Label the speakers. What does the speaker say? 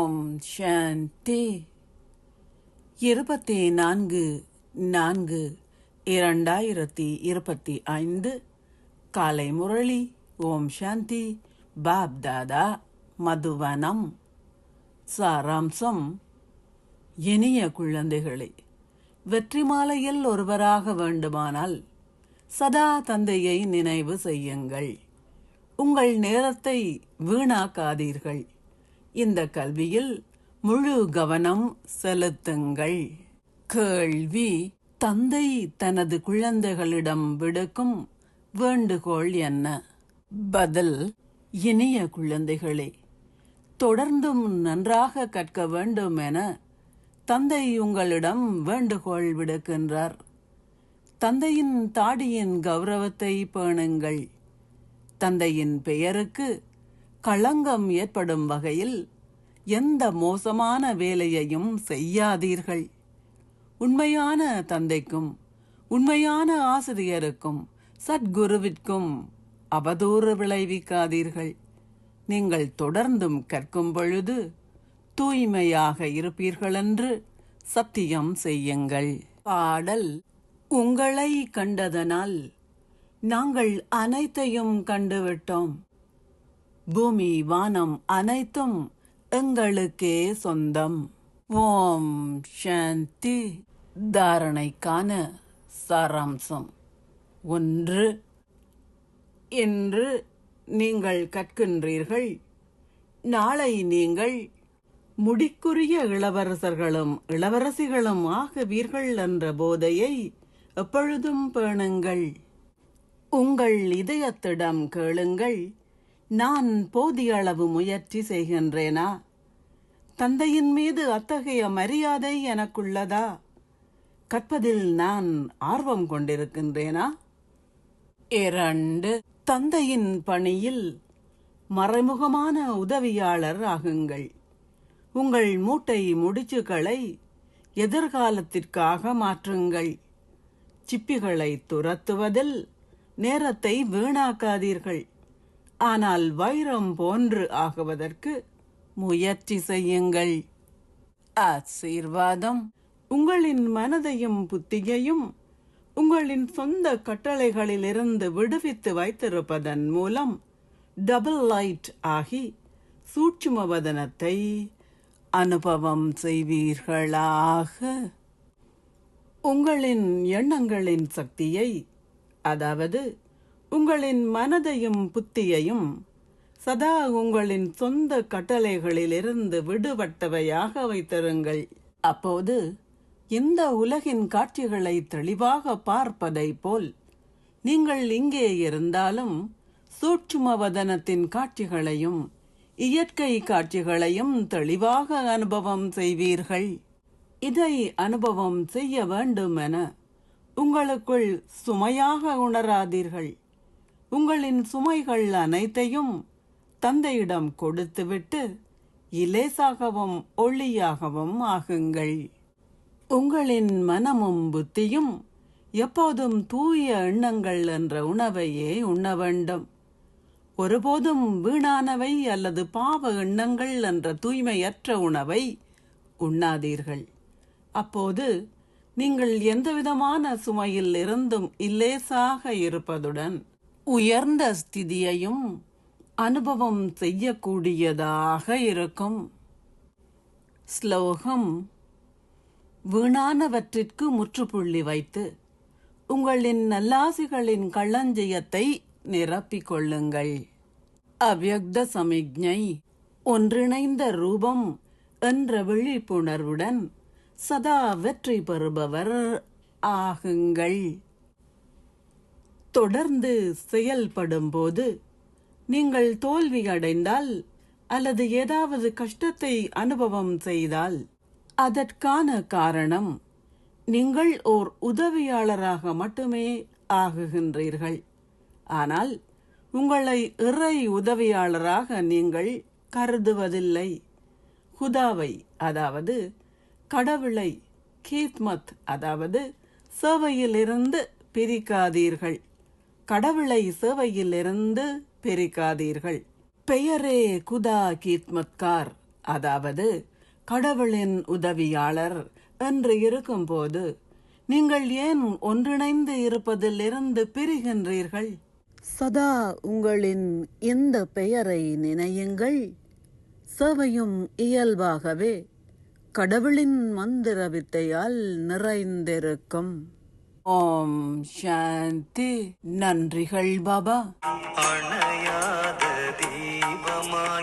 Speaker 1: ஓம் சாந்தி. 24/4/2025 காலை முரளி. ஓம் சாந்தி. பாப் தாதா மதுவனம். சாராம்சம். இனிய குழந்தைகளே, வெற்றி மாலையில் ஒருவராக வேண்டுமானால் சதா தந்தையை நினைவு செய்யுங்கள். உங்கள் நேரத்தை வீணாக்காதீர்கள். இந்த கல்வியில் முழு கவனம் செலுத்துங்கள். கேள்வி: தந்தை தனது குழந்தைகளிடம் விடுக்கும் வேண்டுகோள் என்ன? பதில்: இனிய குழந்தைகளே, தொடர்ந்தும் நன்றாக கற்க வேண்டும் என தந்தை உங்களிடம் வேண்டுகோள் விடுக்கின்றார். தந்தையின் தாடியின் கௌரவத்தை பேணுங்கள். தந்தையின் பெயருக்கு களங்கம் ஏற்படும் வகையில் எந்த மோசமான வேலையையும் செய்யாதீர்கள். உண்மையான தந்தைக்கும் உண்மையான ஆசிரியருக்கும் சத்குருவிற்கும் அவதூறு விளைவிக்காதீர்கள். நீங்கள் தொடர்ந்தும் கற்கும் பொழுது தூய்மையாக இருப்பீர்கள் என்று சத்தியம் செய்யுங்கள். பாடல்: உங்களை கண்டதனால் நாங்கள் அனைத்தையும் கண்டுவிட்டோம். பூமி வானம் அனைத்தும் எங்களுக்கே சொந்தம். ஓம் சாந்தி. தாரணைக்கான சாராம்சம். 1. இன்று நீங்கள் கற்கின்றீர்கள். நாளை நீங்கள் முடிக்குரிய இளவரசர்களும் இளவரசிகளும் ஆகுவீர்கள் என்ற போதையை எப்பொழுதும் பேணுங்கள். உங்கள் இதயத்திடம் கேளுங்கள், நான் போதிய அளவு முயற்சி செய்கின்றேனா? தந்தையின் மீது அத்தகைய மரியாதை எனக்குள்ளதா? கற்பதில் நான் ஆர்வம் கொண்டிருக்கின்றேனா? 2. தந்தையின் பணியில் மறைமுகமான உதவியாளர் ஆகுங்கள். உங்கள் மூட்டை முடிச்சுகளை எதிர்காலத்திற்காக மாற்றுங்கள். சிப்பிகளை துரத்துவதில் நேரத்தை வீணாக்காதீர்கள். ஆனால் வைரம் போன்று ஆகுவதற்கு முயற்சி செய்யுங்கள். ஆசீர்வாதம். உங்களின் மனதையும் புத்தியையும் உங்களின் சொந்த கட்டளைகளிலிருந்து விடுவித்து வைத்திருப்பதன் மூலம் டபுள் லைட் ஆகி சூட்சுமவதனத்தை அனுபவம் செய்வீர்களாக. உங்களின் எண்ணங்களின் சக்தியை, அதாவது உங்களின் மனதையும் புத்தியையும் சதா உங்களின் சொந்த கட்டளைகளிலிருந்து விடுபட்டவையாக வைத்திருங்கள். அப்போது இந்த உலகின் காட்சிகளை தெளிவாக பார்ப்பதை போல் நீங்கள் இங்கே இருந்தாலும் சூட்சுமவதனத்தின் காட்சிகளையும் இயற்கை காட்சிகளையும் தெளிவாக அனுபவம் செய்வீர்கள். இதை அனுபவம் செய்ய வேண்டும் என உங்களுக்குள் சுமையாக உணராதீர்கள். உங்களின் சுமைகள் அனைத்தையும் தந்தையிடம் கொடுத்துவிட்டு இலேசாகவும் ஒளியாகவும் ஆகுங்கள். உங்களின் மனமும் புத்தியும் எப்போதும் தூய எண்ணங்கள் என்ற உணவையே உண்ண வேண்டும். ஒருபோதும் வீணானவை அல்லது பாவ எண்ணங்கள் என்ற தூய்மையற்ற உணவை உண்ணாதீர்கள். அப்போது நீங்கள் எந்தவிதமான சுமையில் இருந்தும் இலேசாக இருப்பதுடன் உயர்ந்த ஸ்திதியையும் அனுபவம் செய்யக்கூடியதாக இருக்கும். ஸ்லோகம். வீணானவற்றிற்கு முற்றுப்புள்ளி வைத்து உங்களின் நல்லாசிகளின் களஞ்சியத்தை நிரப்பிக் கொள்ளுங்கள். அவ்யக்த சமிக்ஞை. ஒன்றிணைந்த ரூபம் என்ற விழிப்புணர்வுடன் சதா வெற்றி பெறுபவர் ஆகுங்கள். தொடர்ந்து செயல்படும் போது நீங்கள் தோல்வி அடைந்தால் அல்லது ஏதாவது கஷ்டத்தை அனுபவம் செய்தால் அதற்கான காரணம் நீங்கள் ஓர் உதவியாளராக மட்டுமே ஆகுகின்றீர்கள். ஆனால் உங்களை இறை உதவியாளராக நீங்கள் கருதுவதில்லை. ஹுதாவை, அதாவது கடவுளை, கீத்மத், அதாவது சேவையிலிருந்து பிரிக்காதீர்கள். கடவுளை சேவையிலிருந்து பிரிக்காதீர்கள். பெயரே குதா கீத்மத்கார், அதாவது கடவுளின் உதவியாளர் என்று இருக்கும்போது நீங்கள் ஏன் ஒன்றிணைந்து இருப்பதிலிருந்து பிரிகின்றீர்கள்? சதா உங்களின் இந்த பெயரை நினையுங்கள். சேவையும் இயல்பாகவே கடவுளின் மந்திர வித்தையால் நிறைந்திருக்கும். ஓம் சாந்தி. நன்றிகள் பாபா. அணையாத தீபமாய்